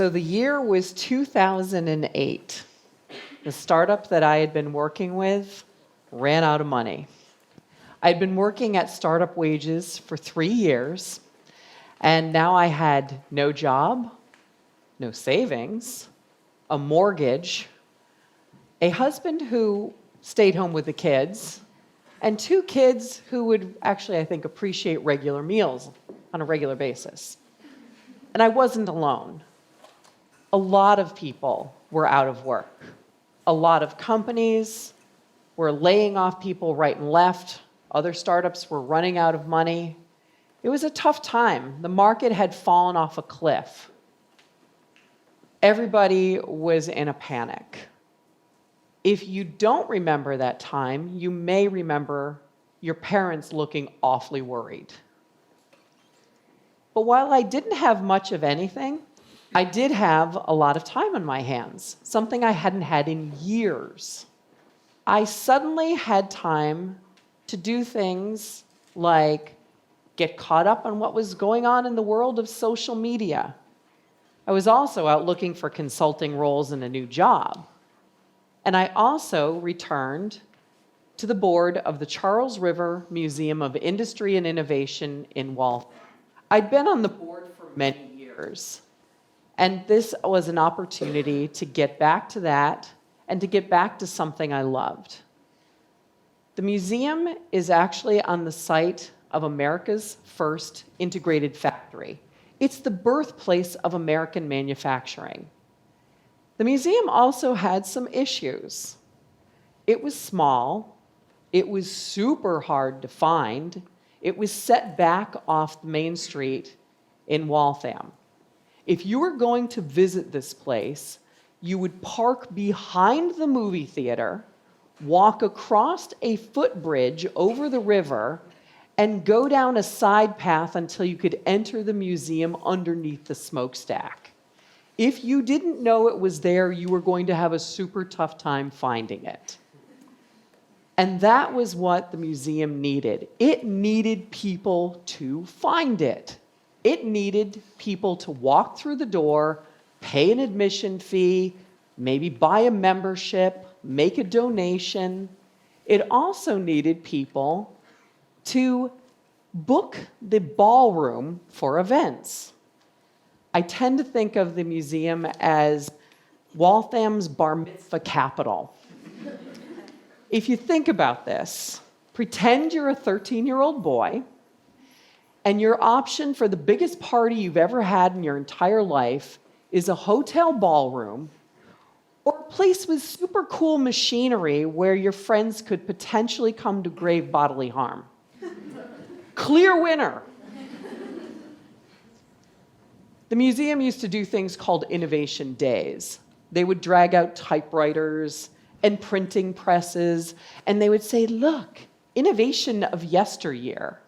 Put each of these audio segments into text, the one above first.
So the year was 2008. The startup that I had been working with ran out of money. I'd been working at startup wages for 3 years, and now I had no job, no savings, a mortgage, a husband who stayed home with the kids, and 2 kids who would actually, I think, appreciate regular meals on a regular basis. And I wasn't alone. A lot of people were out of work. A lot of companies were laying off people right and left. Other startups were running out of money. It was a tough time. The market had fallen off a cliff. Everybody was in a panic. If you don't remember that time, you may remember your parents looking awfully worried. But while I didn't have much of anything, I did have a lot of time on my hands, something I hadn't had in years. I suddenly had time to do things like get caught up on what was going on in the world of social media. I was also out looking for consulting roles and a new job. And I also returned to the board of the Charles River Museum of Industry and Innovation in Waltham. I'd been on the board for many years, and this was an opportunity to get back to that and to get back to something I loved. The museum is actually on the site of America's first integrated factory. It's the birthplace of American manufacturing. The museum also had some issues. It was small. It was super hard to find. It was set back off the main street in Waltham. If you were going to visit this place, you would park behind the movie theater, walk across a footbridge over the river, and go down a side path until you could enter the museum underneath the smokestack. If you didn't know it was there, you were going to have a super tough time finding it. And that was what the museum needed. It needed people to find it. It needed people to walk through the door, pay an admission fee, maybe buy a membership, make a donation. It also needed people to book the ballroom for events. I tend to think of the museum as Waltham's bar mitzvah capital. If you think about this, pretend you're a 13-year-old boy, and your option for the biggest party you've ever had in your entire life is a hotel ballroom or a place with super cool machinery where your friends could potentially come to grave bodily harm. Clear winner. The museum used to do things called innovation days. They would drag out typewriters and printing presses, and they would say, look, innovation of yesteryear.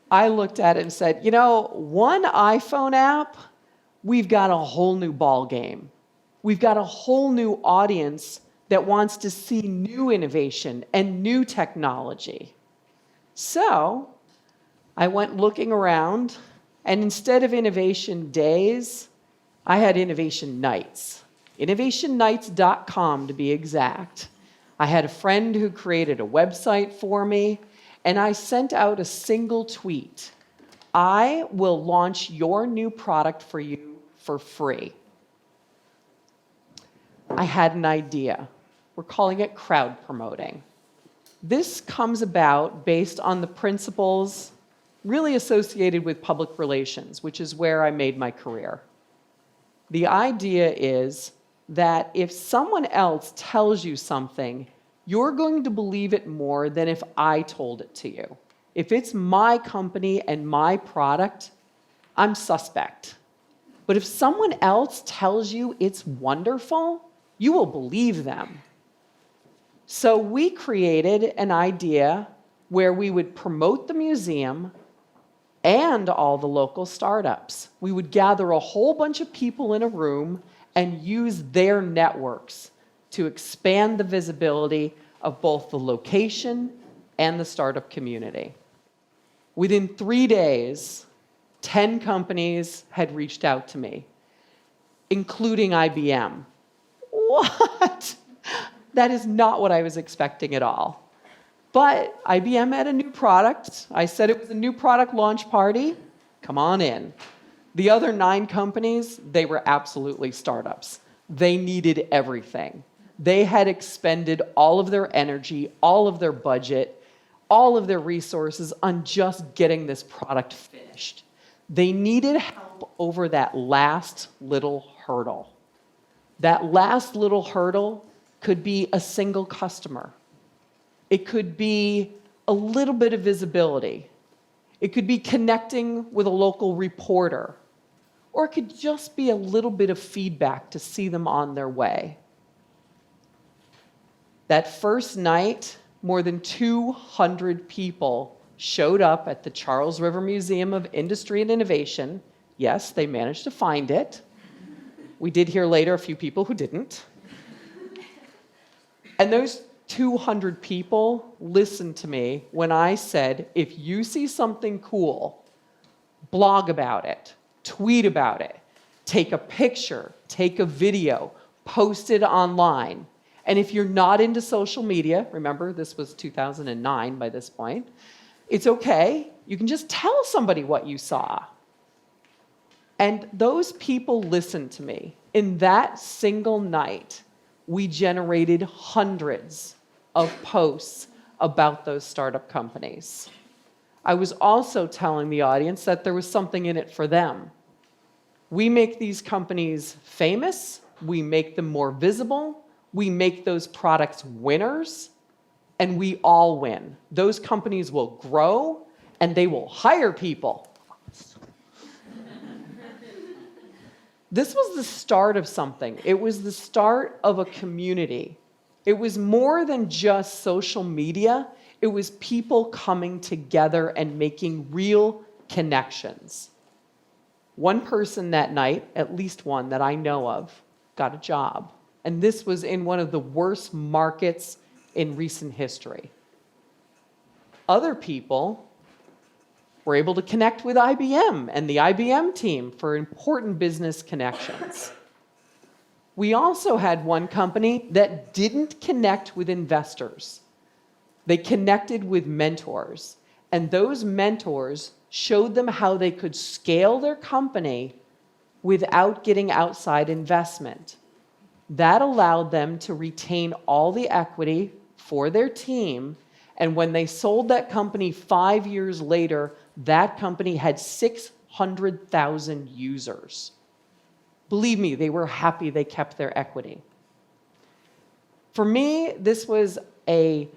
I looked at it and said, you know, one iPhone app, we've got a whole new ball game. We've got a whole new audience that wants to see new innovation and new technology. So I went looking around, and instead of innovation days, I had innovation nights. InnovationNights.com to be exact. I had a friend who created a website for me, and I sent out a single tweet. I will launch your new product for you for free. I had an idea. We're calling it crowd promoting. This comes about based on the principles really associated with public relations, which is where I made my career. The idea is that if someone else tells you something, you're going to believe it more than if I told it to you. If it's my company and my product, I'm suspect. But if someone else tells you it's wonderful, you will believe them. So we created an idea where we would promote the museum and all the local startups. We would gather a whole bunch of people in a room and use their networks to expand the visibility of both the location and the startup community. Within 3 days, 10 companies had reached out to me. including IBM. What? That is not what I was expecting at all. But IBM had a new product. I said it was a new product launch party. Come on in. The other 9 companies, they were absolutely startups. They needed everything. They had expended all of their energy, all of their budget, all of their resources on just getting this product finished. They needed help over that last little hurdle. That last little hurdle could be a single customer. It could be a little bit of visibility. It could be connecting with a local reporter. Or it could just be a little bit of feedback to see them on their way. That first night, more than 200 people showed up at the Charles River Museum of Industry and Innovation. Yes, they managed to find it. We did hear later a few people who didn't. And those 200 people listened to me when I said, if you see something cool, blog about it, tweet about it, take a picture, take a video, post it online. And if you're not into social media, remember this was 2009 by this point, it's okay. You can just tell somebody what you saw. And those people listened to me. In that single night, we generated hundreds of posts about those startup companies. I was also telling the audience that there was something in it for them. We make these companies famous, we make them more visible, we make those products winners, and we all win. Those companies will grow, and they will hire people. This was the start of something. It was the start of a community. It was more than just social media. It was people coming together and making real connections. One person that night, at least one that I know of, got a job. And this was in one of the worst markets in recent history. Other people were able to connect with IBM and the IBM team for important business connections. We also had one company that didn't connect with investors. They connected with mentors. And those mentors showed them how they could scale their company without getting outside investment. That allowed them to retain all the equity for their team. And when they sold that company 5 years later, that company had 600,000 users. Believe me, they were happy they kept their equity. For me, this was a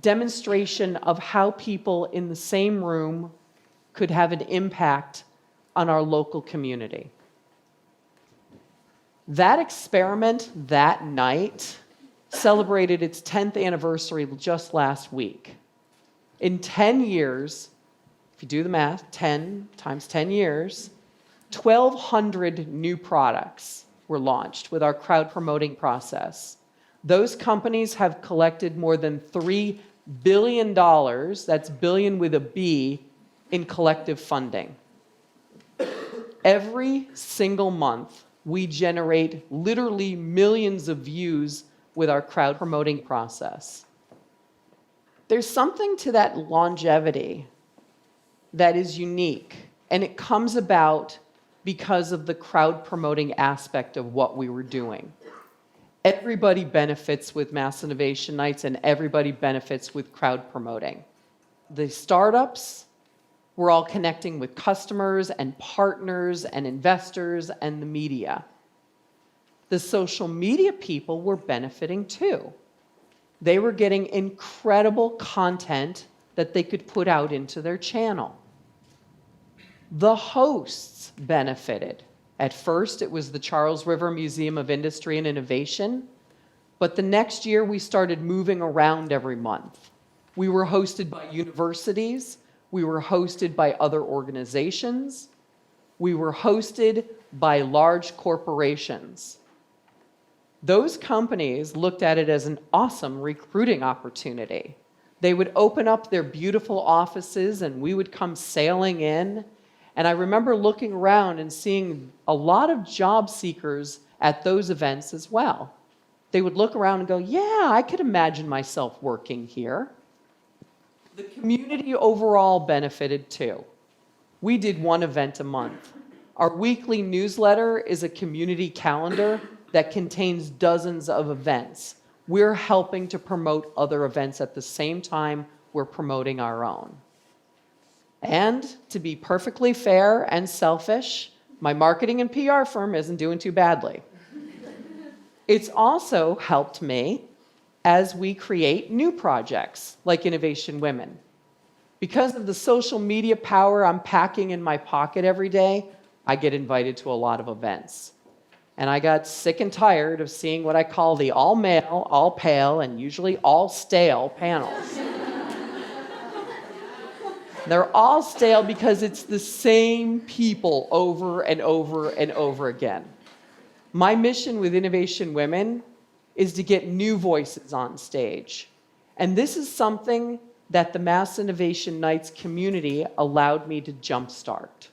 demonstration of how people in the same room could have an impact on our local community. That experiment that night celebrated its 10th anniversary just last week. In 10 years, if you do the math, 10 times 10 years, 1,200 new products were launched with our crowd promoting process. Those companies have collected more than $3 billion, that's billion with a B, in collective funding. Every single month, we generate literally millions of views with our crowd promoting process. There's something to that longevity that is unique, and it comes about because of the crowd promoting aspect of what we were doing. Everybody benefits with Mass Innovation Nights, and everybody benefits with crowd promoting. The startups were all connecting with customers and partners and investors and the media. The social media people were benefiting too. They were getting incredible content that they could put out into their channel. The hosts benefited. At first, it was the Charles River Museum of Industry and Innovation, but the next year we started moving around every month. We were hosted by universities, we were hosted by other organizations, we were hosted by large corporations. Those companies looked at it as an awesome recruiting opportunity. They would open up their beautiful offices and we would come sailing in, And I remember looking around and seeing a lot of job seekers at those events as well. They would look around and go, yeah, I could imagine myself working here. The community overall benefited too. We did one event a month. Our weekly newsletter is a community calendar that contains dozens of events. We're helping to promote other events at the same time we're promoting our own. And to be perfectly fair and selfish, my marketing and PR firm isn't doing too badly. It's also helped me as we create new projects like Innovation Women. Because of the social media power I'm packing in my pocket every day, I get invited to a lot of events. And I got sick and tired of seeing what I call the all-male, all-pale, and usually all-stale panels. They're all stale because it's the same people over and over and over again. My mission with Innovation Women is to get new voices on stage. And this is something that the Mass Innovation Nights community allowed me to jumpstart.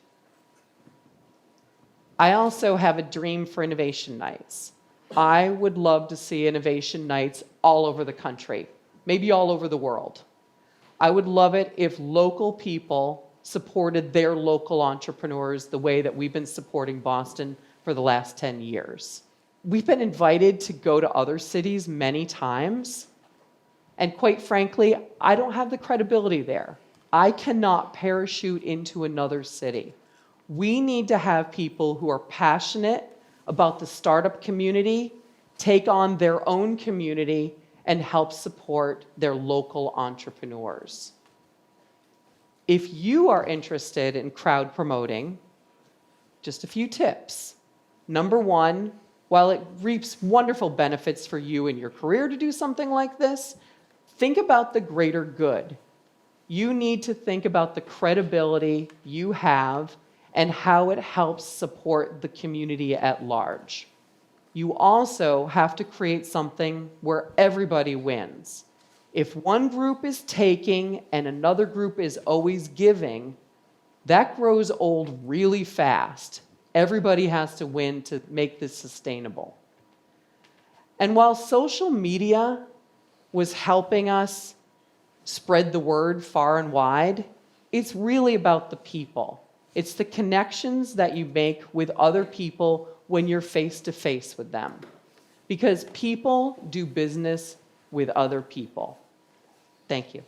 I also have a dream for Innovation Nights. I would love to see Innovation Nights all over the country, maybe all over the world. I would love it if local people supported their local entrepreneurs the way that we've been supporting Boston for the last 10 years. We've been invited to go to other cities many times, and quite frankly, I don't have the credibility there. I cannot parachute into another city. We need to have people who are passionate about the startup community take on their own community and help support their local entrepreneurs. If you are interested in crowd promoting, just a few tips. Number one, while it reaps wonderful benefits for you in your career to do something like this, think about the greater good. You need to think about the credibility you have and how it helps support the community at large. You also have to create something where everybody wins. If one group is taking and another group is always giving, that grows old really fast. Everybody has to win to make this sustainable. And while social media was helping us spread the word far and wide, it's really about the people. It's the connections that you make with other people when you're face to face with them. Because people do business with other people. Thank you.